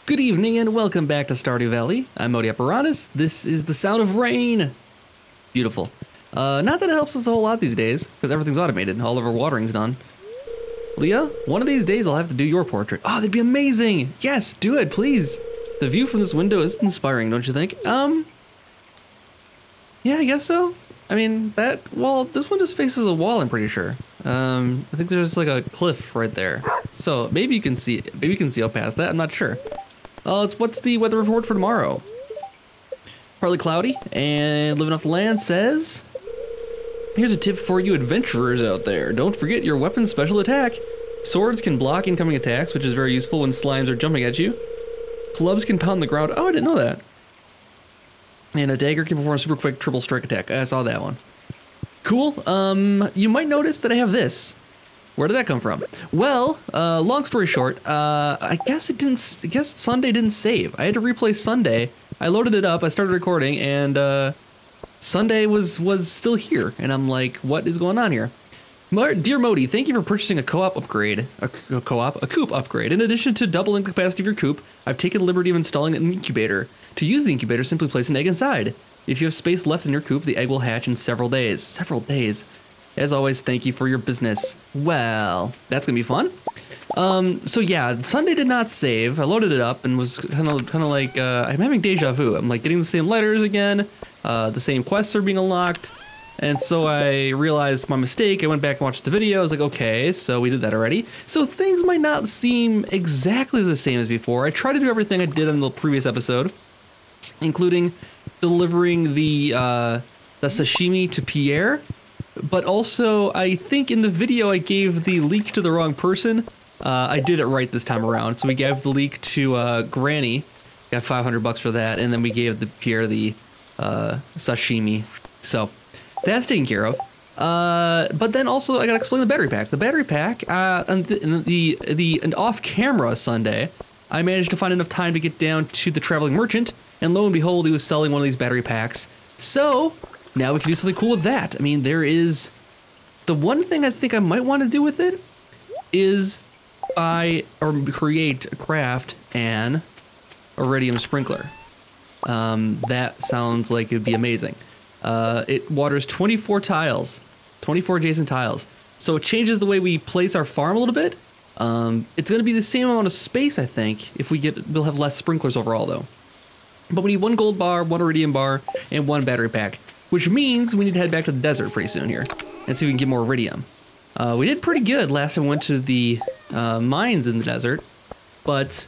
Good evening and welcome back to Stardew Valley. I'm Modi Apparatus. This is the sound of rain. Beautiful. Not that it helps us a whole lot these days, because everything's automated and all of our watering's done. Leah, one of these days I'll have to do your portrait. Oh, that'd be amazing. Yes, do it, please. The view from this window is inspiring, don't you think? Yeah, I guess so. I mean, this one just faces a wall, I'm pretty sure. I think there's like a cliff right there. So maybe you can see out past that, I'm not sure. What's the weather report for tomorrow? Partly cloudy, and living off the land says, here's a tip for you adventurers out there. Don't forget your weapon's special attack. Swords can block incoming attacks, which is very useful when slimes are jumping at you. Clubs can pound the ground. Oh, I didn't know that. And a dagger can perform a super quick triple strike attack. I saw that one. Cool. You might notice that I have this. Where did that come from? Well, long story short, I guess Sunday didn't save. I had to replay Sunday. I loaded it up, I started recording, and Sunday was still here. And I'm like, what is going on here? Dear Modi, thank you for purchasing a co-op upgrade. A coop upgrade. In addition to doubling the capacity of your coop, I've taken the liberty of installing an incubator. To use the incubator, simply place an egg inside. If you have space left in your coop, the egg will hatch in several days. Several days. As always, thank you for your business. Well, that's gonna be fun. So yeah, Sunday did not save. I loaded it up and was kind of like, I'm having deja vu. I'm like getting the same letters again. The same quests are being unlocked. And so I realized my mistake. I went back and watched the video. I was like, okay, so we did that already. So things might not seem exactly the same as before. I tried to do everything I did in the previous episode, including delivering the sashimi to Pierre. But also, I think in the video I gave the leek to the wrong person. I did it right this time around. So we gave the leek to Granny, got $500 for that, and then we gave Pierre the sashimi. So that's taken care of. But then also I gotta explain the battery pack. The battery pack, and the off-camera Sunday, I managed to find enough time to get down to the traveling merchant, and lo and behold, he was selling one of these battery packs. So now we can do something cool with that. I mean, there is the one thing I think I might want to do with it is craft an iridium sprinkler. That sounds like it'd be amazing. It waters 24 tiles, 24 adjacent tiles. So it changes the way we place our farm a little bit. It's going to be the same amount of space, I think. We'll have less sprinklers overall though. But we need one gold bar, one iridium bar, and one battery pack, which means we need to head back to the desert pretty soon here and see if we can get more iridium. We did pretty good last time we went to the mines in the desert, but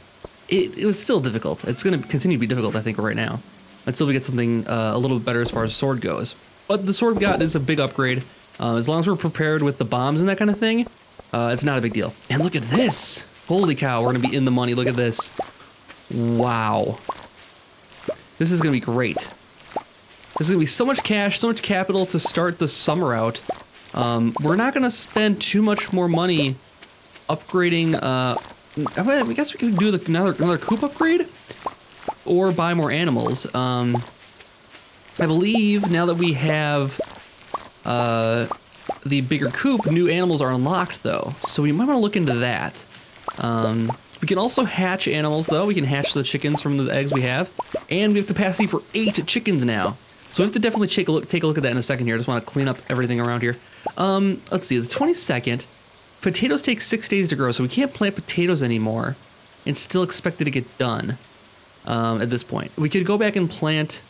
it was still difficult. It's going to continue to be difficult, I think, right now, until we get something a little bit better as far as sword goes. But the sword we got is a big upgrade. As long as we're prepared with the bombs and that kind of thing, it's not a big deal. And look at this. Holy cow, we're going to be in the money. Look at this. Wow. This is going to be great. This is going to be so much cash, so much capital to start the summer out. We're not going to spend too much more money upgrading. I guess we could do another coop upgrade or buy more animals. I believe now that we have the bigger coop, new animals are unlocked though. So we might want to look into that. We can also hatch animals though. We can hatch the chickens from the eggs we have. And we have capacity for 8 chickens now. So we have to definitely take a look at that in a second here. I just want to clean up everything around here. Let's see, the 22nd. Potatoes take 6 days to grow, so we can't plant potatoes anymore and still expect it to get done at this point. We could go back and plant,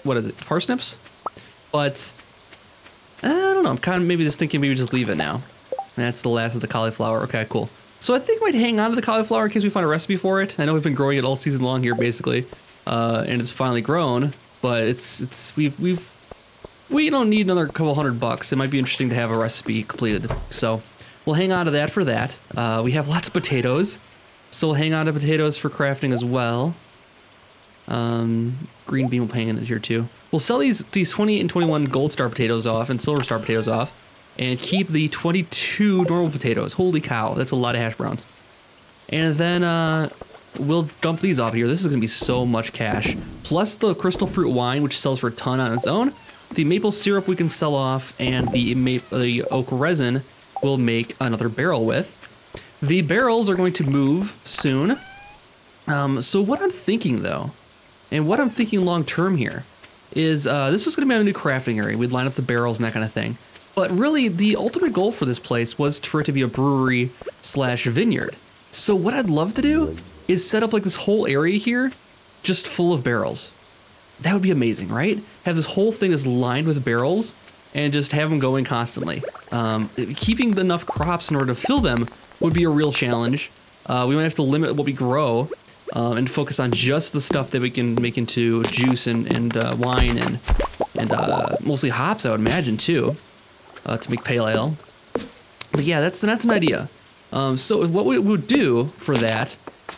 what is it, parsnips? But, I don't know, I'm kind of maybe just thinking maybe just leave it now. That's the last of the cauliflower, okay, cool. So I think I might hang on to the cauliflower in case we find a recipe for it. I know we've been growing it all season long here, basically, and it's finally grown. But we don't need another couple $100. It might be interesting to have a recipe completed. So we'll hang on to that for that. We have lots of potatoes, so we'll hang on to potatoes for crafting as well. Green bean will hang in here too. We'll sell these 20 and 21 gold star potatoes off and silver star potatoes off, and keep the 22 normal potatoes. Holy cow, that's a lot of hash browns. And then we'll dump these off here. This is gonna be so much cash. Plus the crystal fruit wine, which sells for a ton on its own. The maple syrup we can sell off, and the oak resin we'll make another barrel with. The barrels are going to move soon. So what I'm thinking though, and what I'm thinking long term here, is this is going to be a new crafting area. We'd line up the barrels and that kind of thing. But really, the ultimate goal for this place was for it to be a brewery slash vineyard. So what I'd love to do is set up like this whole area here, just full of barrels. That would be amazing, right? Have this whole thing is lined with barrels and just have them going constantly. Keeping enough crops in order to fill them would be a real challenge. We might have to limit what we grow and focus on just the stuff that we can make into juice and wine and mostly hops, I would imagine too, to make pale ale. But yeah, that's an idea. So what we would do for that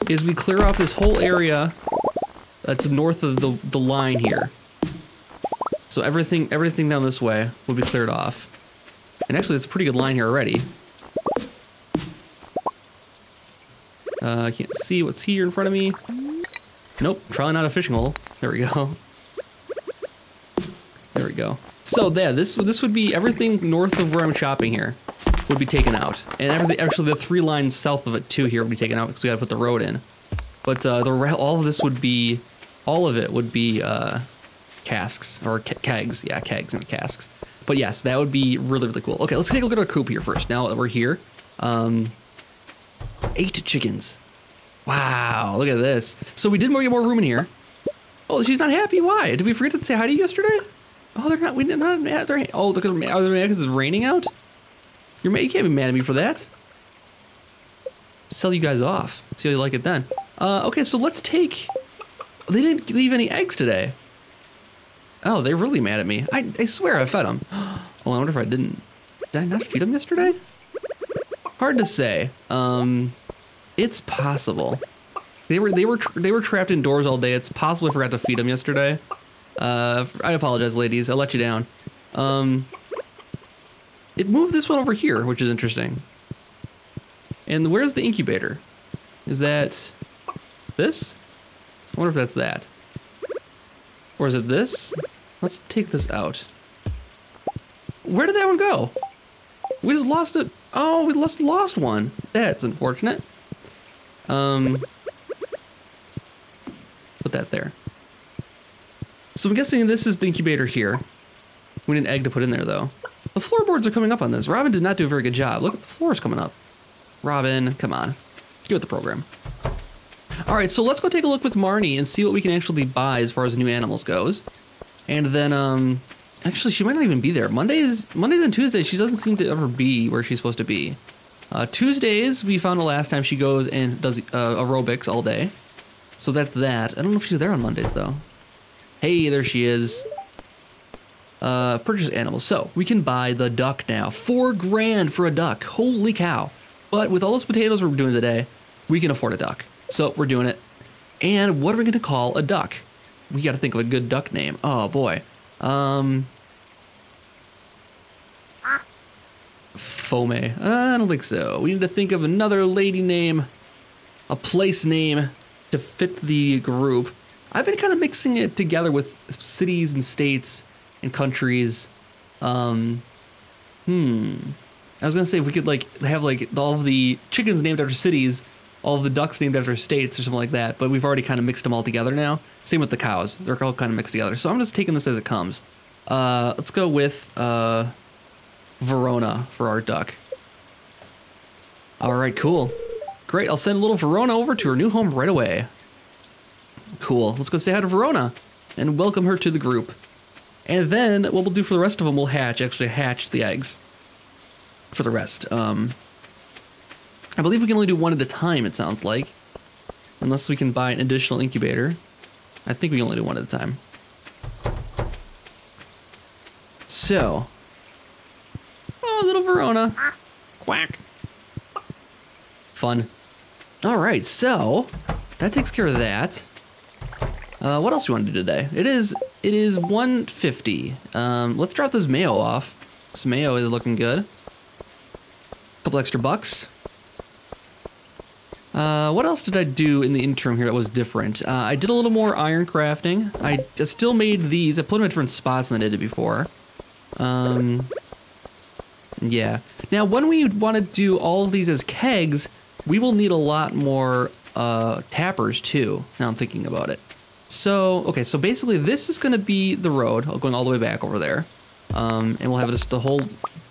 is we clear off this whole area that's north of the line here. So everything down this way will be cleared off. And actually, it's a pretty good line here already. I can't see what's here in front of me. Nope, probably not a fishing hole. There we go. There we go. So yeah, this would be everything north of where I'm shopping here would be taken out, and everything actually the 3 lines south of it too here would be taken out because we got to put the road in. But all of this would be, all of it would be casks or kegs. Yeah, kegs and casks. But yes, that would be really, really cool. Okay, let's take a look at our coop here first. Now that we're here, 8 chickens. Wow, look at this. So we did get more room in here. Oh, she's not happy. Why? Did we forget to say hi to you yesterday? Oh, they're not. We did not. Oh, look at them. Are they mad because it's raining out? You can't be mad at me for that. Sell you guys off. See how you like it then. Okay, so let's take. They didn't leave any eggs today. Oh, they're really mad at me. I swear I fed them. Oh, I wonder if I didn't. Did I not feed them yesterday? Hard to say. It's possible. They were trapped indoors all day. It's possible I forgot to feed them yesterday. I apologize, ladies. I let you down. It moved this one over here, which is interesting. And where's the incubator? Is that this? I wonder if that's that. Or is it this? Let's take this out. Where did that one go? We just lost it. Oh, we lost one. That's unfortunate. Put that there. So I'm guessing this is the incubator here. We need an egg to put in there though. The floorboards are coming up on this. Robin did not do a very good job. Look at the floors coming up. Robin, come on. Get with the program. All right, so let's go take a look with Marnie and see what we can actually buy as far as new animals goes. And then, actually, she might not even be there. Mondays and Tuesdays, she doesn't seem to ever be where she's supposed to be. Tuesdays, we found the last time she goes and does aerobics all day. So that's that. I don't know if she's there on Mondays, though. Hey, there she is. Purchase animals. So we can buy the duck now. $4 grand for a duck. Holy cow. But with all those potatoes we're doing today, we can afford a duck. So we're doing it. And what are we going to call a duck? We got to think of a good duck name. Oh boy. Fome. I don't think so. We need to think of another lady name, a place name to fit the group. I've been kind of mixing it together with cities and states and countries. I was gonna say if we could like have like all of the chickens named after cities, all of the ducks named after states or something like that, but we've already kind of mixed them all together now. Same with the cows. They're all kind of mixed together. So I'm just taking this as it comes. Let's go with Verona for our duck. All right, cool. Great, I'll send little Verona over to her new home right away. Cool, let's go say hi to Verona and welcome her to the group. And then what we'll do for the rest of them, we'll actually hatch the eggs for the rest. I believe we can only do one at a time, it sounds like. Unless we can buy an additional incubator. I think we can only do one at a time. So. Oh, little Verona. Quack. Fun. All right, so that takes care of that. What else do you want to do today? It is 150. Let's drop this mayo off. This mayo is looking good. Couple extra bucks. What else did I do in the interim here that was different? I did a little more iron crafting. I still made these. I put them in different spots than I did before. Yeah. Now, when we want to do all of these as kegs, we will need a lot more tappers too, now I'm thinking about it. So, okay, so basically this is gonna be the road, going all the way back over there. And we'll have just the whole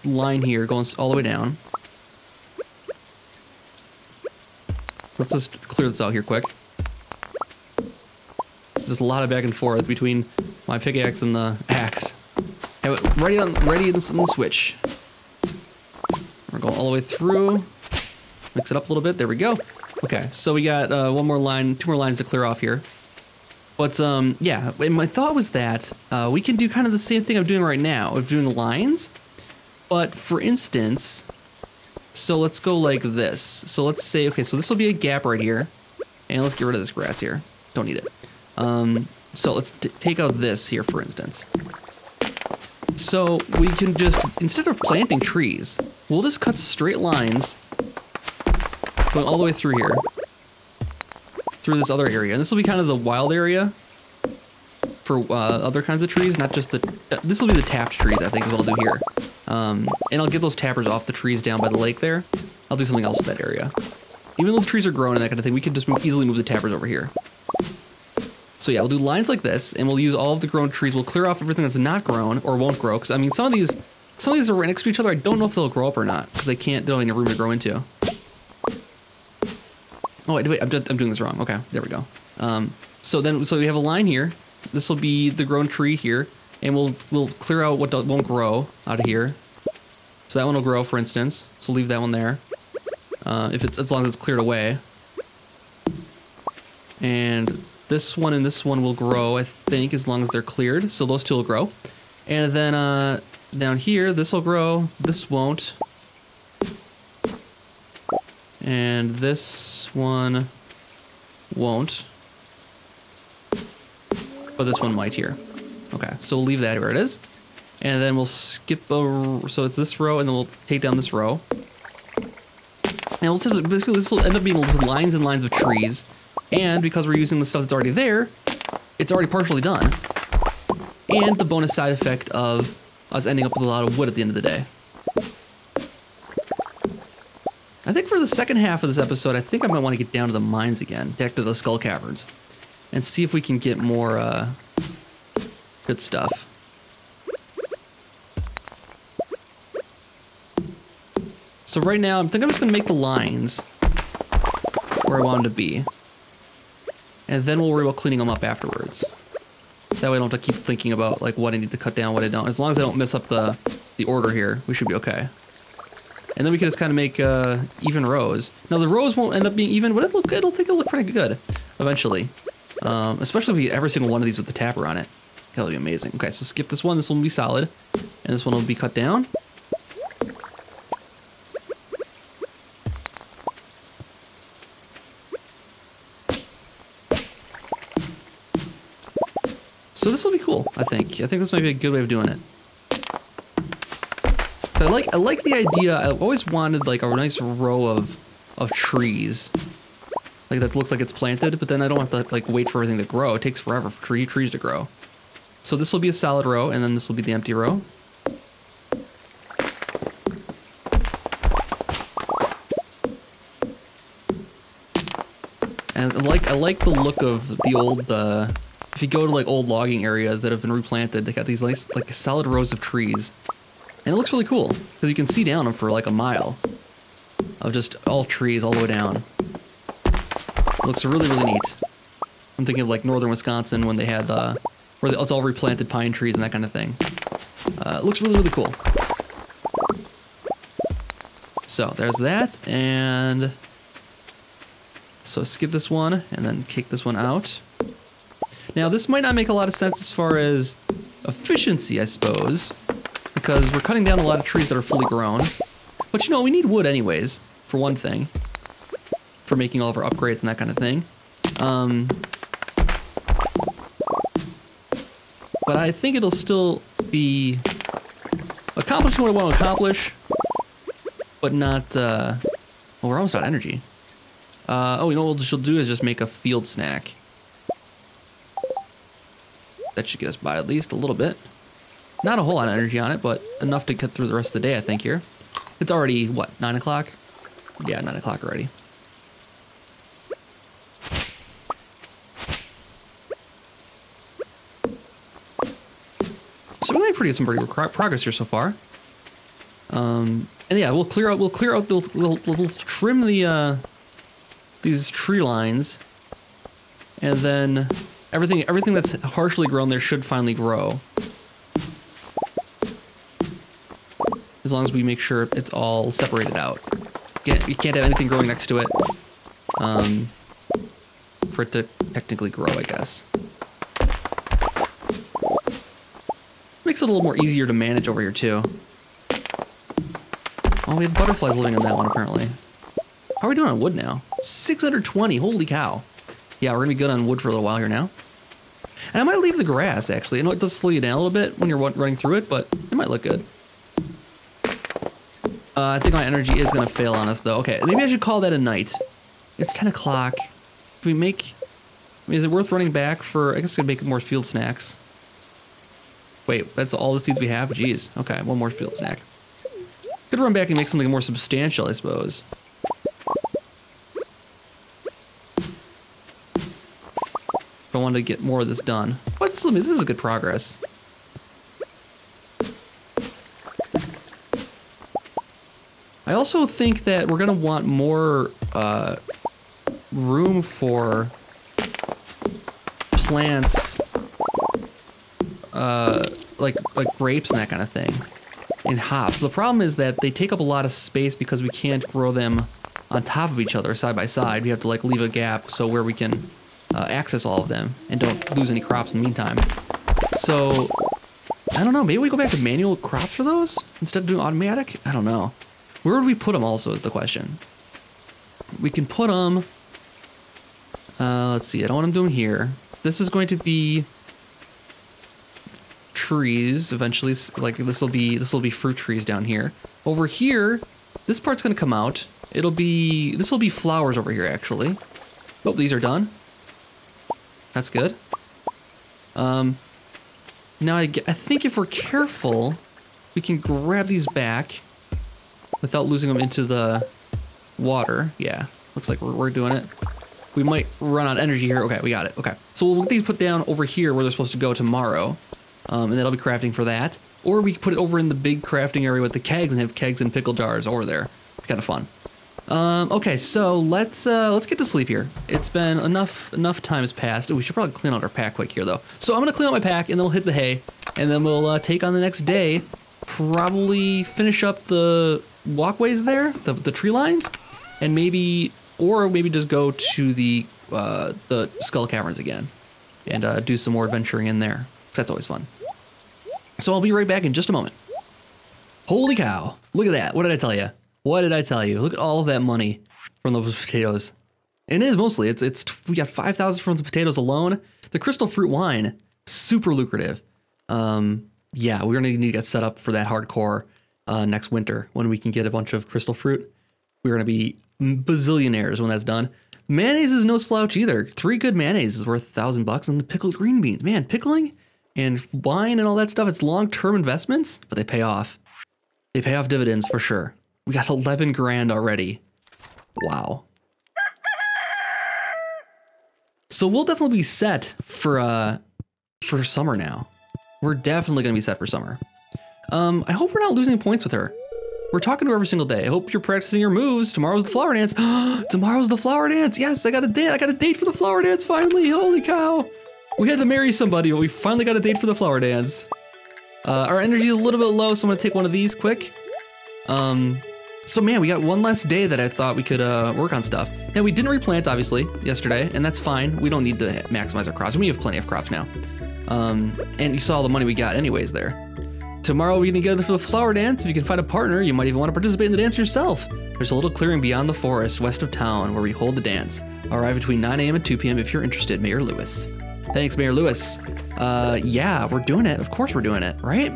line here going all the way down. Let's just clear this out here quick. It's just a lot of back and forth between my pickaxe and the axe. Have it ready on the switch. We're going all the way through. Mix it up a little bit. There we go. Okay, so we got one more line, 2 more lines to clear off here. But yeah, and my thought was that we can do kind of the same thing I'm doing right now, of doing lines. But for instance, so let's go like this. So let's say, okay, so this will be a gap right here. And let's get rid of this grass here. Don't need it. So let's take out this here, for instance. So we can just, instead of planting trees, we'll just cut straight lines going all the way through here, through this other area. And this will be kind of the wild area for other kinds of trees, not just the, this will be the tapped trees, I think is what I'll do here. And I'll get those tappers off the trees down by the lake there. I'll do something else with that area. Even though the trees are growing and that kind of thing, we can just easily move the tappers over here. So yeah, we'll do lines like this, and we'll use all of the grown trees. We'll clear off everything that's not grown or won't grow. Because I mean, some of these are right next to each other. I don't know if they'll grow up or not because they don't have any room to grow into. Oh wait, I'm doing this wrong. Okay, there we go. So we have a line here. This will be the grown tree here, and we'll clear out what won't grow out of here. So that one will grow, for instance. So leave that one there. As long as it's cleared away. And this one and this one will grow, I think, as long as they're cleared. So those two will grow. And then down here, this will grow. This won't. And this one won't. But this one might here. Okay, so we'll leave that where it is. And then we'll skip over, so it's this row, and then we'll take down this row. And basically this will end up being just lines and lines of trees. And because we're using the stuff that's already there, it's already partially done. And the bonus side effect of us ending up with a lot of wood at the end of the day. I think for the second half of this episode, I think I might want to get down to the mines again, back to the skull caverns, and see if we can get more good stuff. So right now, I think I'm just gonna make the lines where I want them to be. And then we'll worry about cleaning them up afterwards. That way I don't have to keep thinking about like what I need to cut down, what I don't. As long as I don't mess up the order here, we should be okay. And then we can just kind of make even rows. Now the rows won't end up being even, but I don't think it'll look pretty good eventually. Especially if we get every single one of these with the tapper on it. That'll be amazing. Okay, so skip this one. This one will be solid. And this one will be cut down. So this will be cool, I think. I think this might be a good way of doing it. So I like the idea. I've always wanted like a nice row of trees. Like that looks like it's planted, but then I don't have to like wait for everything to grow. It takes forever for trees to grow. So this will be a solid row, and then this will be the empty row. And I like the look of the old if you go to like old logging areas that have been replanted, they got these nice like solid rows of trees. And it looks really cool because you can see down them for like a mile of just all trees all the way down. It looks really, really neat. I'm thinking of like northern Wisconsin when they had where it's all replanted pine trees and that kind of thing. It looks really, really cool. So there's that, and so skip this one and then kick this one out. Now this might not make a lot of sense as far as efficiency, I suppose, because we're cutting down a lot of trees that are fully grown. But you know, we need wood anyways, for one thing, for making all of our upgrades and that kind of thing. But I think it'll still be accomplishing what I want to accomplish, but not, well, we're almost out of energy. Oh, you know what she'll do is just make a field snack. That should get us by at least a little bit. Not a whole lot of energy on it, but enough to get through the rest of the day, I think, here. It's already, what, 9 o'clock? Yeah, 9 o'clock already. So we made some pretty progress here so far. And yeah, we'll clear out those, we'll trim the, these tree lines. And then everything that's harshly grown there should finally grow. As long as we make sure it's all separated out. You can't have anything growing next to it. For it to technically grow, I guess. Makes it a little more easier to manage over here too. Oh, we have butterflies living in that one apparently. How are we doing on wood now? 620, holy cow. Yeah, we're gonna be good on wood for a little while here now. And I might leave the grass actually. I know it does slow you down a little bit when you're running through it, but it might look good. I think my energy is gonna fail on us though. Okay, maybe I should call that a night. It's 10 o'clock. Do we make, I mean, is it worth running back for, I guess I could make more field snacks. Wait, that's all the seeds we have? Jeez. Okay, one more field snack. Could run back and make something more substantial, I suppose. If I wanted to get more of this done. But this is a good progress. I also think that we're gonna want more room for plants, like grapes and that kind of thing, and hops. The problem is that they take up a lot of space because we can't grow them on top of each other side by side. We have to like leave a gap so where we can access all of them and don't lose any crops in the meantime. So I don't know, maybe we go back to manual crops for those instead of doing automatic? I don't know. Where would we put them also is the question. We can put them, let's see, I don't want them doing here. This is going to be trees eventually, like this will be fruit trees down here. Over here, this part's gonna come out. This will be flowers over here actually. Oh, these are done. That's good. Now I think if we're careful, we can grab these back without losing them into the water. Yeah, looks like we're doing it. We might run out of energy here. Okay, we got it. Okay, so we'll get these put down over here where they're supposed to go tomorrow. And that'll be crafting for that. Or we can put it over in the big crafting area with the kegs and have kegs and pickle jars over there. Kind of fun. Okay, so let's get to sleep here. It's been enough time has passed. We should probably clean out our pack quick here though. So I'm gonna clean out my pack and then we'll hit the hay, and then we'll take on the next day. Probably finish up the walkways there, the tree lines, and maybe just go to the Skull Caverns again and do some more adventuring in there. That's always fun. So I'll be right back in just a moment. Holy cow! Look at that! What did I tell you? What did I tell you? Look at all of that money from those potatoes. And it is mostly, we got 5,000 from the potatoes alone. The crystal fruit wine, super lucrative. Yeah, we're gonna need to get set up for that hardcore next winter when we can get a bunch of crystal fruit. We're gonna be bazillionaires when that's done. Mayonnaise is no slouch either. 3 good mayonnaise is worth $1,000, and the pickled green beans, man, pickling and wine and all that stuff. It's long-term investments, but they pay off. They pay off dividends for sure. We got 11 grand already. Wow. So we'll definitely be set for summer now. We're definitely gonna be set for summer. I hope we're not losing points with her. We're talking to her every single day. I hope you're practicing your moves. Tomorrow's the flower dance. Tomorrow's the flower dance. Yes, I got a date. I got a date for the flower dance finally. Holy cow. We had to marry somebody, but we finally got a date for the flower dance. Our energy is a little bit low, so I'm gonna take one of these quick. So man, we got one less day that I thought we could work on stuff. Now we didn't replant obviously yesterday, and that's fine. We don't need to maximize our crops. We have plenty of crops now. And you saw all the money we got anyways there. Tomorrow we're gonna get together for the flower dance. If you can find a partner, you might even want to participate in the dance yourself. There's a little clearing beyond the forest, west of town, where we hold the dance. Arrive between 9 a.m. and 2 p.m. if you're interested, Mayor Lewis. Thanks, Mayor Lewis. Yeah, we're doing it. Of course we're doing it, right?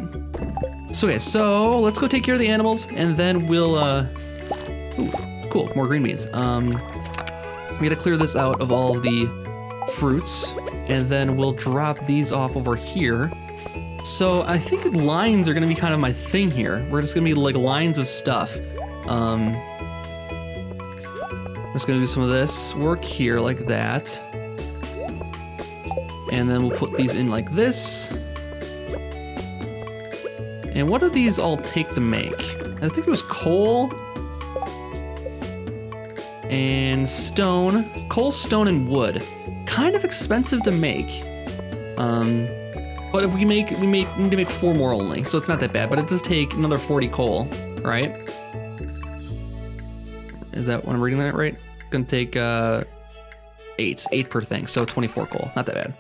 So, okay, so let's go take care of the animals, and then we'll, ooh, cool, more green beans. We gotta clear this out of all of the fruits, and then we'll drop these off over here. So I think lines are gonna be kind of my thing here. We're just gonna be like lines of stuff. I'm just gonna do some of this work here like that. And then we'll put these in like this. And what do these all take to make? I think it was coal and stone. Coal, stone, and wood. Kind of expensive to make. But if we need to make 4 more only, so it's not that bad. But it does take another 40 coal, right? Is that what I'm reading that right? It's gonna take 8 per thing, so 24 coal. Not that bad.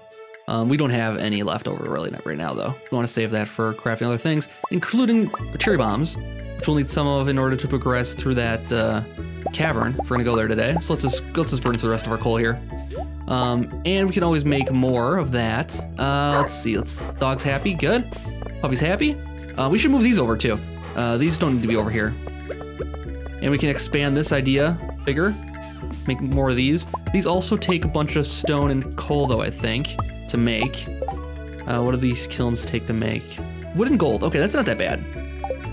We don't have any left over really right now though. We want to save that for crafting other things, including cherry bombs, which we'll need some of in order to progress through that cavern. If we're gonna go there today. So let's just burn through the rest of our coal here. And we can always make more of that. Let's see, dog's happy, good. Puppy's happy. We should move these over too. These don't need to be over here. And we can expand this idea bigger, make more of these. These also take a bunch of stone and coal though, I think, to make. What do these kilns take to make? Wood and gold, okay, that's not that bad.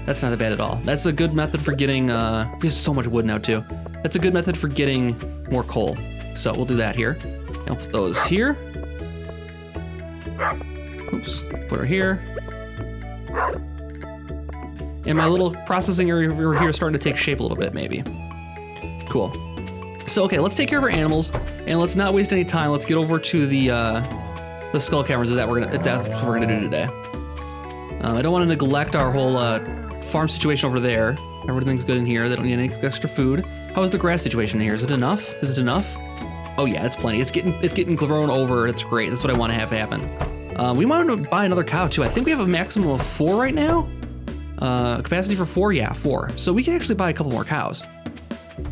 That's not that bad at all. That's a good method for getting, we have so much wood now too. That's a good method for getting more coal. So we'll do that here. I'll put those here. Oops, put her here. And my little processing area over here is starting to take shape a little bit, maybe. Cool. So, okay, let's take care of our animals, and let's not waste any time. Let's get over to the skull caverns. That's what we're gonna do today. I don't want to neglect our whole farm situation over there. Everything's good in here. They don't need any extra food. How is the grass situation in here? Is it enough? Is it enough? Oh yeah, it's plenty. It's getting grown over. It's great. That's what I want to have happen. We want to buy another cow too. I think we have a maximum of 4 right now. Capacity for 4? Yeah, 4. So we can actually buy a couple more cows.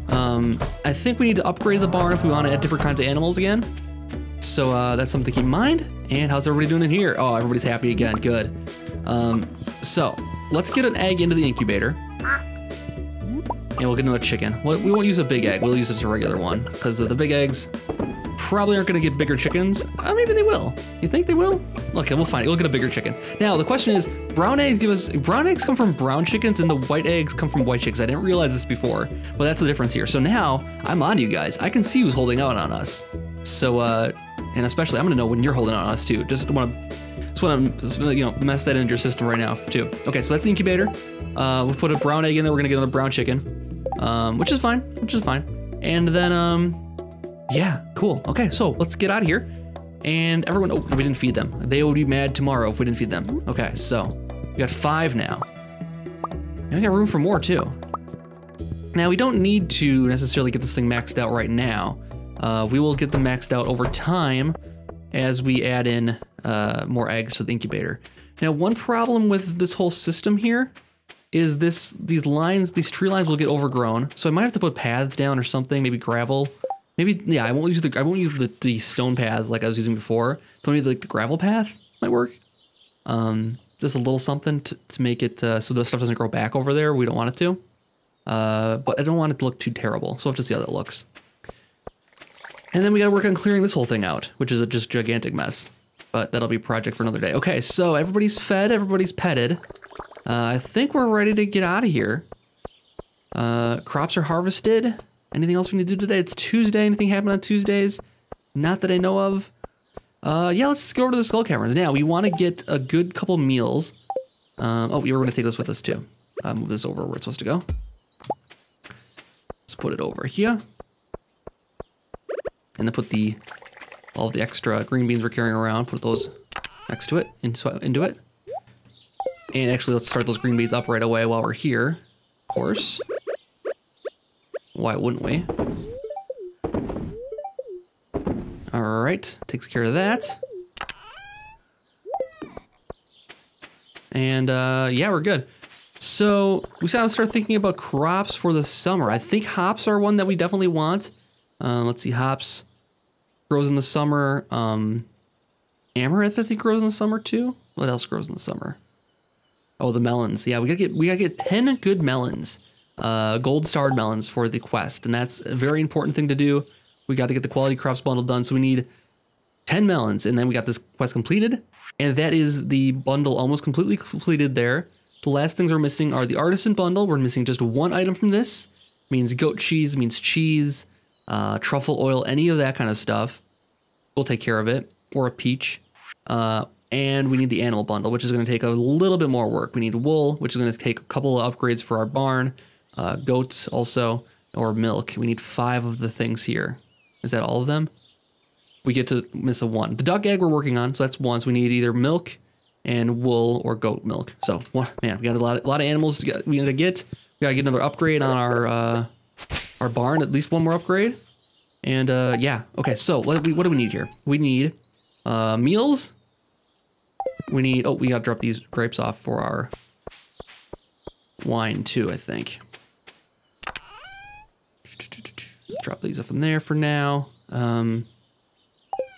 I think we need to upgrade the barn if we want to add different kinds of animals again. So that's something to keep in mind. And how's everybody doing in here? Oh, everybody's happy again, good. So let's get an egg into the incubator. And we'll get another chicken. We won't use a big egg, we'll use just a regular one. Because the big eggs probably aren't gonna get bigger chickens. Maybe they will. You think they will? Okay, we'll find it. We'll get a bigger chicken. Now, the question is, brown eggs come from brown chickens and the white eggs come from white chickens. I didn't realize this before, but that's the difference here. So now, I'm on you guys. I can see who's holding out on us. So, and especially, I'm gonna know when you're holding out on us too. Just wanna mess that into your system right now too. Okay, so that's the incubator. We'll put a brown egg in there. We're gonna get another brown chicken, which is fine, And then, yeah, cool. Okay, so let's get out of here. And everyone, oh, we didn't feed them. They would be mad tomorrow if we didn't feed them. Okay, so we got 5 now. And we got room for more too. Now we don't need to necessarily get this thing maxed out right now. We will get them maxed out over time as we add in more eggs to the incubator. Now, one problem with this whole system here is these tree lines will get overgrown. So I might have to put paths down or something, maybe gravel. Maybe, yeah, I won't use the stone path like I was using before. But maybe like the gravel path might work. Just a little something to make it so the stuff doesn't grow back over there. We don't want it to. But I don't want it to look too terrible. So we'll have to see how that looks. And then we gotta work on clearing this whole thing out, which is a just gigantic mess. But that'll be a project for another day. Okay, so everybody's fed, everybody's petted. I think we're ready to get out of here. Crops are harvested. Anything else we need to do today? It's Tuesday. Anything happen on Tuesdays? Not that I know of. Yeah, let's just go over to the skull caverns. Now, we want to get a good couple meals. Oh, we were going to take this with us too. Move this over where it's supposed to go. Let's put it over here. And then put all of the extra green beans we're carrying around, put those next to it, into it. And actually, let's start those green beans up right away while we're here, of course. Why wouldn't we? All right, takes care of that. And yeah, we're good. So we gotta start thinking about crops for the summer. I think hops are one that we definitely want. Let's see, hops grows in the summer. Amaranth, I think, grows in the summer too. What else grows in the summer? Oh, the melons. Yeah, we gotta get 10 good melons. Gold starred melons for the quest, and that's a very important thing to do. We got to get the quality crops bundle done, so we need 10 melons, and then we got this quest completed, and that is the bundle almost completely completed there. The last things we're missing are the artisan bundle. We're missing just 1 item from this. Means goat cheese, means cheese, truffle oil, any of that kind of stuff. We'll take care of it, or a peach. and we need the animal bundle, which is going to take a little bit more work. We need wool, which is going to take a couple of upgrades for our barn, goats also, or milk. We need 5 of the things here. Is that all of them? We get to miss a 1. The duck egg we're working on, so that's 1. So we need either milk and wool or goat milk. So man, we got a lot of animals we need to get. We gotta get another upgrade on our barn, at least 1 more upgrade. And yeah, okay. So what do we need here? We need meals. We need we gotta drop these grapes off for our wine too, I think. Drop these off in there for now.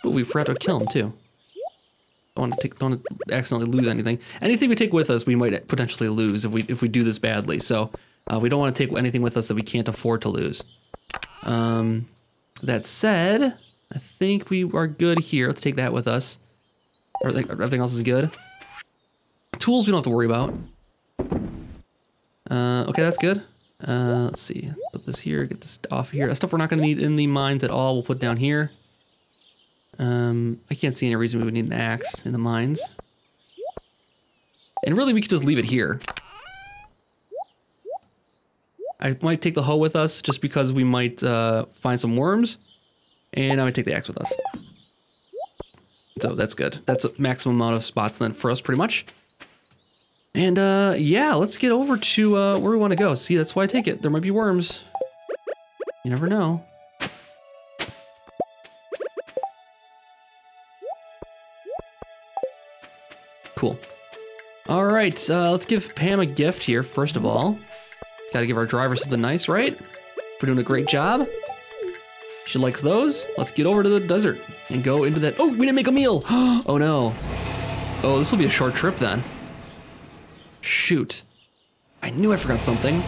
We forgot to kill them too. Don't want to accidentally lose anything. Anything we take with us, we might potentially lose if we do this badly. So we don't want to take anything with us that we can't afford to lose. That said, I think we are good here. Let's take that with us. Everything else is good. Tools we don't have to worry about. Okay, that's good. Let's see. Put this here. Get this off here. Stuff we're not going to need in the mines at all. We'll put down here. I can't see any reason we would need an axe in the mines. And really, we could just leave it here. I might take the hoe with us just because we might find some worms. And I might take the axe with us. So that's good. That's a maximum amount of spots then for us, pretty much. And yeah, let's get over to where we want to go. See, that's why I take it. There might be worms. You never know. Cool. All right, let's give Pam a gift here, first of all. Gotta give our driver something nice, right? We're doing a great job. She likes those. Let's get over to the desert and go into that. Oh, we didn't make a meal. Oh no. Oh, this will be a short trip then. Shoot. I knew I forgot something.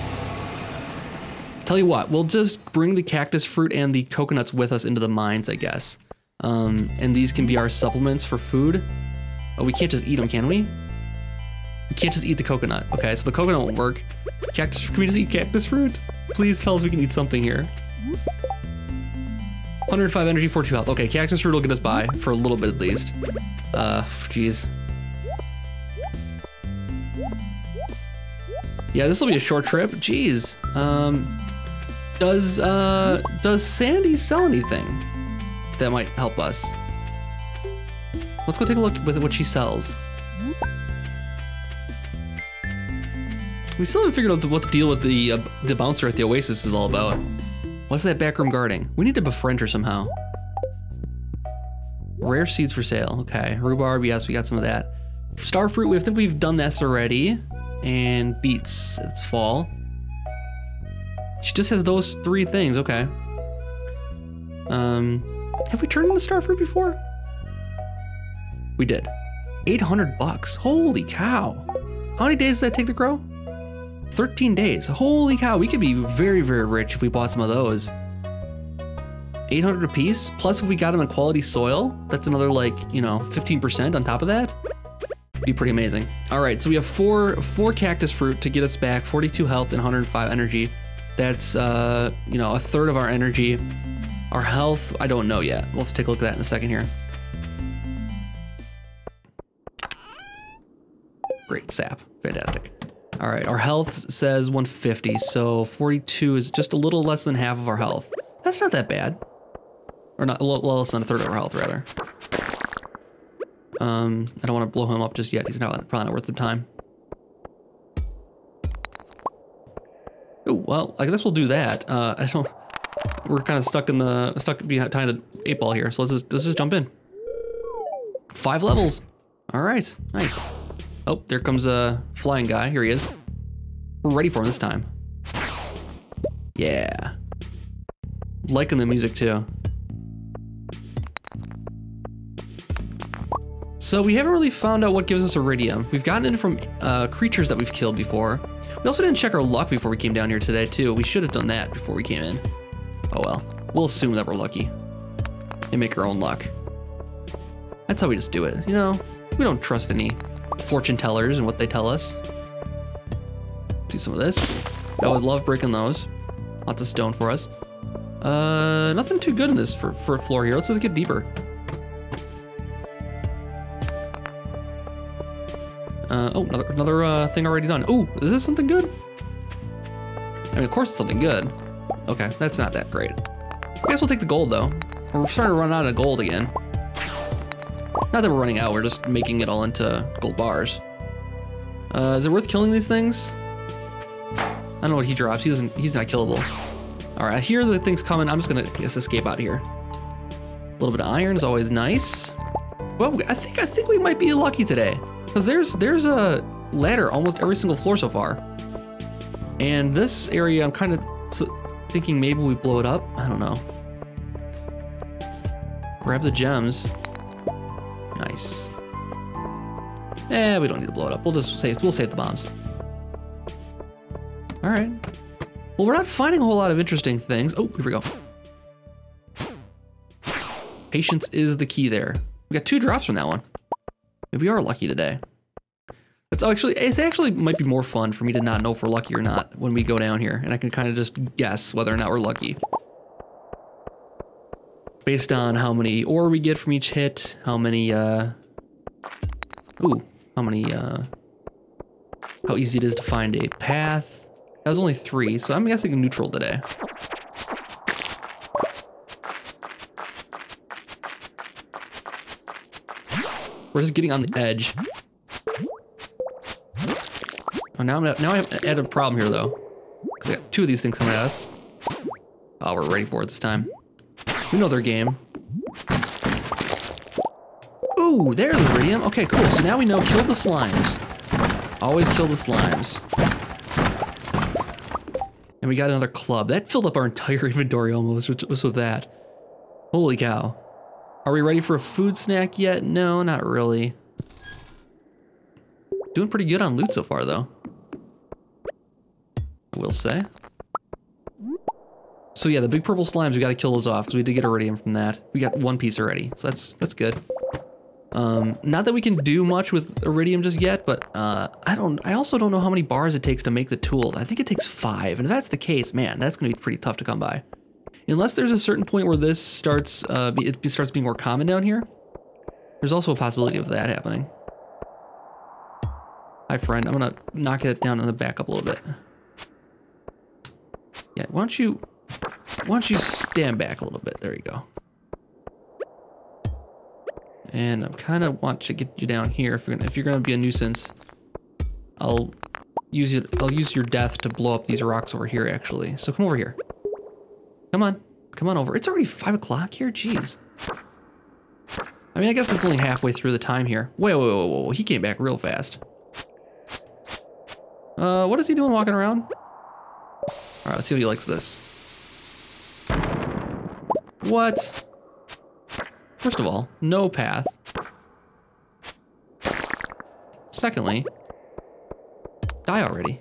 Tell you what, we'll just bring the cactus fruit and the coconuts with us into the mines, I guess. And these can be our supplements for food. Oh, we can't just eat them, can we? We can't just eat the coconut. Okay, so the coconut won't work. Cactus, can we just eat cactus fruit? Please tell us we can eat something here. 105 energy, 42 health. Okay, cactus fruit will get us by for a little bit at least. Jeez. Yeah, this will be a short trip. Jeez. Does Sandy sell anything that might help us? Let's go take a look with what she sells. We still haven't figured out what the deal with the bouncer at the Oasis is all about. What's that backroom guarding? We need to befriend her somehow. Rare seeds for sale. Okay, rhubarb. Yes, we got some of that. Starfruit. I think we've done this already. And beets. It's fall. She just has those 3 things. Okay. Have we turned into starfruit before? We did. 800 bucks. Holy cow. How many days does that take to grow? 13 days. Holy cow. We could be very, very rich if we bought some of those. 800 a piece. Plus if we got them in quality soil, that's another 15% on top of that. Be pretty amazing. All right, so we have four cactus fruit to get us back 42 health and 105 energy. That's a third of our energy. Our health, I don't know yet. We'll have to take a look at that in a second here. Great sap, fantastic. All right, our health says 150, so 42 is just a little less than half of our health. That's not that bad. Or not, a little less than a third of our health, rather. I don't want to blow him up just yet. He's probably not worth the time. Oh, well, I guess we'll do that. We're kind of stuck behind an 8-ball here, so let's just jump in. 5 levels. All right, nice. Oh, there comes a flying guy. Here he is. We're ready for him this time. Yeah. Liking the music too. So we haven't really found out what gives us iridium. We've gotten it from creatures that we've killed before. We also didn't check our luck before we came down here today too. We should have done that before we came in. Oh well, we'll assume that we're lucky and make our own luck. That's how we just do it, you know? We don't trust any fortune tellers and what they tell us. Do some of this. I would love breaking those. Lots of stone for us. Nothing too good in this for a floor here. Let's just get deeper. Oh, another thing already done. Oh, is this something good? I mean, of course it's something good. Okay, that's not that great. I guess we'll take the gold though. We're starting to run out of gold again. Not that we're running out, we're just making it all into gold bars. Is it worth killing these things? I don't know what he drops. He's not killable. All right, I hear the things coming. I'm just gonna escape out of here. A little bit of iron is always nice. Well, I think we might be lucky today, because there's a ladder almost every single floor so far. And this area, I'm kind of thinking maybe we blow it up. I don't know. Grab the gems. Nice. We don't need to blow it up. We'll save the bombs. All right. Well, we're not finding a whole lot of interesting things. Oh, here we go. Patience is the key there. We got 2 drops from that one. Maybe we are lucky today. It actually might be more fun for me to not know if we're lucky or not when we go down here, and I can kind of just guess whether or not we're lucky. Based on how many ore we get from each hit, how easy it is to find a path. That was only 3, so I'm guessing neutral today. We're just getting on the edge. Oh, now I have a problem here though, because I got 2 of these things coming at us. Oh, we're ready for it this time. We know their game. Ooh, there's iridium. Okay, cool. So now we know kill the slimes. Always kill the slimes. And we got another club. That filled up our entire inventory almost, which was with that. Holy cow. Are we ready for a food snack yet? No, not really. Doing pretty good on loot so far though, I will say. So yeah, the big purple slimes, we gotta kill those off because we did get iridium from that. We got 1 piece already, so that's good. Not that we can do much with iridium just yet, but I also don't know how many bars it takes to make the tools. I think it takes 5, and if that's the case, man, that's gonna be pretty tough to come by. Unless there's a certain point where this starts, it starts being more common down here. There's also a possibility of that happening. Hi friend, I'm gonna knock it down in the back up a little bit. Yeah, why don't you stand back a little bit? There you go. And I kind of want to get you down here. If you're gonna be a nuisance, I'll use your death to blow up these rocks over here actually. So come over here. Come on over. It's already 5 o'clock here. Jeez. I mean, I guess that's only halfway through the time here. Whoa! He came back real fast. What is he doing walking around? All right, let's see if he likes this. What? First of all, no path. Secondly, die already.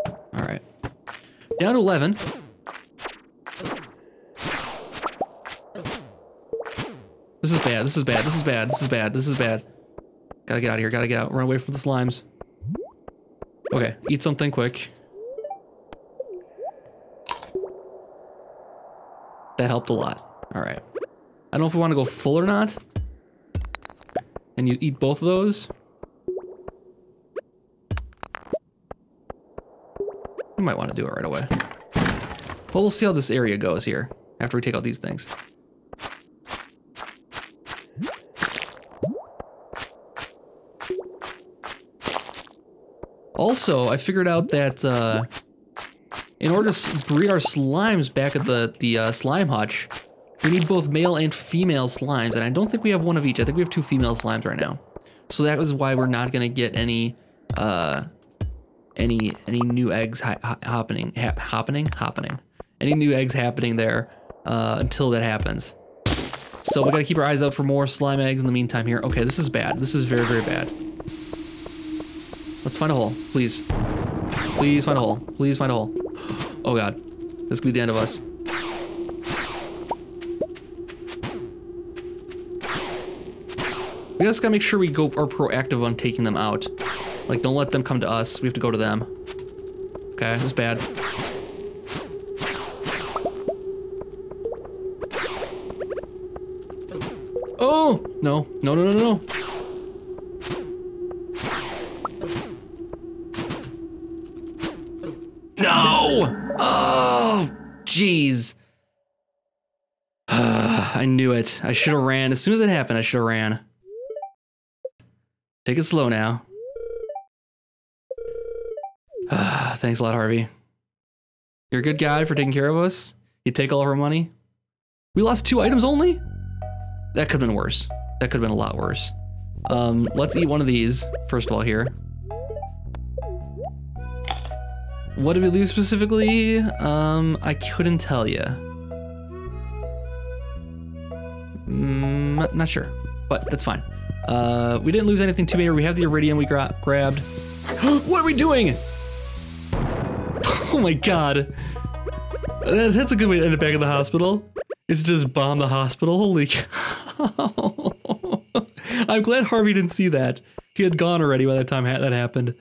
All right, down to 11. This is bad, this is bad, this is bad, this is bad, this is bad. Gotta get out of here, gotta get out, run away from the slimes. Okay, eat something quick. That helped a lot. All right. I don't know if we want to go full or not. And you eat both of those. We might want to do it right away. Well, we'll see how this area goes here after we take out these things. Also, I figured out that in order to breed our slimes back at the slime hutch, we need both male and female slimes, and I don't think we have one of each. I think we have 2 female slimes right now. So that was why we're not gonna get any new eggs happening. Any new eggs happening there until that happens. So we gotta keep our eyes out for more slime eggs in the meantime here. Okay, this is bad. This is very, very bad. Let's find a hole, please. Please find a hole. Please find a hole. Oh god, this could be the end of us. We just gotta make sure we are proactive on taking them out. Like, don't let them come to us. We have to go to them. Okay, this is bad. Oh! No. No. I knew it. I should have ran. As soon as it happened, I should have ran. Take it slow now. Thanks a lot, Harvey. You're a good guy for taking care of us. You take all of our money. We lost 2 items only? That could have been worse. That could have been a lot worse. Let's eat one of these, first of all, here. What did we lose specifically? I couldn't tell you. Not sure, but that's fine. We didn't lose anything too major. We have the iridium we grabbed. What are we doing? Oh my god. That's a good way to end up back in the hospital. Is just bomb the hospital. Holy cow. I'm glad Harvey didn't see that. He had gone already by the time that happened.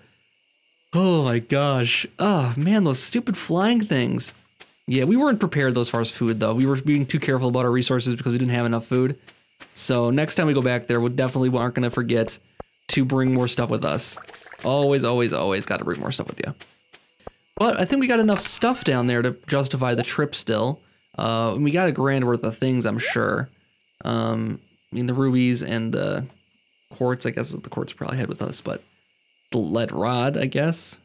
Oh my gosh. Oh man, those stupid flying things. Yeah, we weren't prepared as far as food though. We were being too careful about our resources because we didn't have enough food. So next time we go back there, we definitely aren't gonna forget to bring more stuff with us. Always, always, always gotta bring more stuff with you. But I think we got enough stuff down there to justify the trip still. We got $1,000 worth of things, I'm sure. I mean, the rubies and the quartz, I guess the quartz probably had with us, but the lead rod, I guess.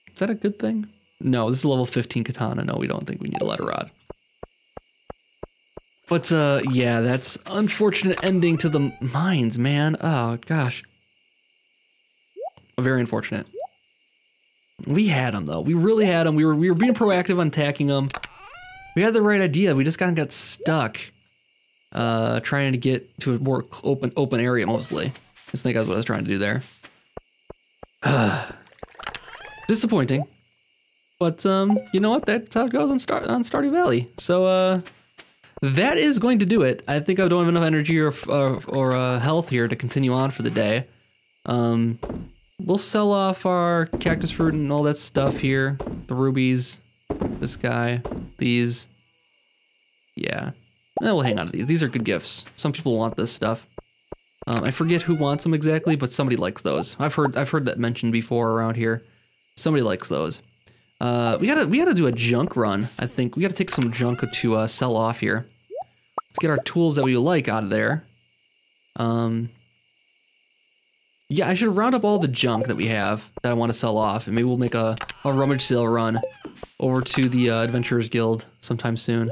Is that a good thing? No, this is a level 15 katana. No, we don't think we need a lead rod. But yeah, that's unfortunate ending to the mines, man. Oh gosh. Very unfortunate. We had them though. We really had them. We were being proactive on attacking them. We had the right idea. We just kind of got stuck. Trying to get to a more open area mostly. I think that's what I was trying to do there. Disappointing. But you know what? That's how it goes on Stardew Valley. So that is going to do it. I think I don't have enough energy or health here to continue on for the day. We'll sell off our cactus fruit and all that stuff here. The rubies, this guy, these. Yeah. We'll hang on to these. These are good gifts. Some people want this stuff. I forget who wants them exactly, but somebody likes those. I've heard that mentioned before around here. Somebody likes those. We gotta do a junk run. I think we gotta take some junk to sell off here. Let's get our tools that we like out of there. Yeah, I should round up all the junk that we have that I want to sell off, and maybe we'll make a rummage sale run over to the Adventurers Guild sometime soon.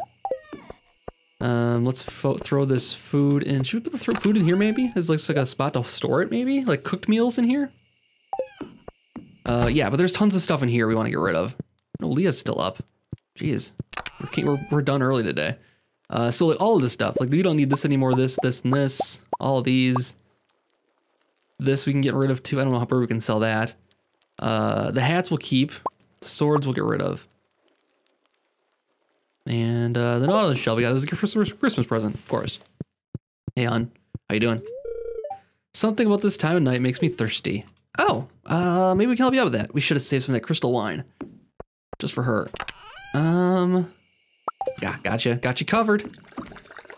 Let's throw this food in. Should we throw food in here maybe? Is like a spot to store it maybe? Like cooked meals in here? Yeah, but there's tons of stuff in here we want to get rid of. No, Leah's still up. Jeez. We're done early today. So like all of this stuff, like we don't need this anymore, this, and this, all of these. This we can get rid of too. I don't know how we can sell that. The hats we'll keep. The swords we'll get rid of. And then all of the shell we got is a Christmas present, of course. Hey, hon. How you doing? Something about this time of night makes me thirsty. Oh, maybe we can help you out with that. We should have saved some of that crystal wine. Just for her. Yeah, gotcha. Got you covered.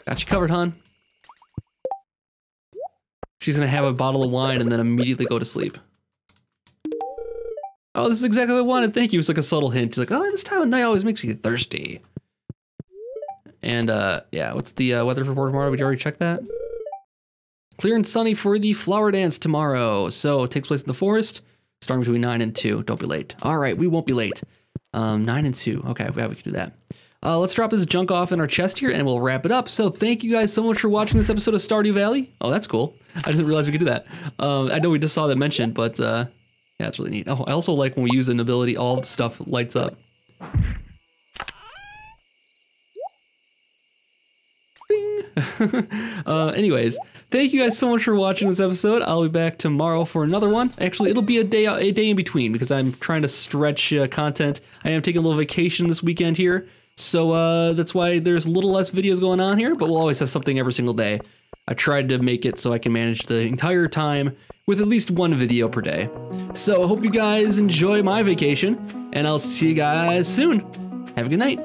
Got you covered, hon. She's gonna have a bottle of wine and then immediately go to sleep. Oh, this is exactly what I wanted. Thank you. It's like a subtle hint. She's like, oh, this time of night always makes you thirsty. And yeah, what's the weather report tomorrow? Did you already check that? Clear and sunny for the flower dance tomorrow. So it takes place in the forest, starting between 9 and 2. Don't be late. All right, we won't be late. 9 and 2. Okay, yeah, we can do that. Let's drop this junk off in our chest here and we'll wrap it up. So thank you guys so much for watching this episode of Stardew Valley. Oh, that's cool. I didn't realize we could do that. I know we just saw that mentioned, but yeah, it's really neat. Oh, I also like when we use an ability, all the stuff lights up. Bing. Anyways, thank you guys so much for watching this episode. I'll be back tomorrow for another one. Actually, it'll be a day in between because I'm trying to stretch content. I am taking a little vacation this weekend here. So that's why there's a little less videos going on here, but we'll always have something every single day. I tried to make it so I can manage the entire time with at least one video per day. So I hope you guys enjoy my vacation, and I'll see you guys soon. Have a good night.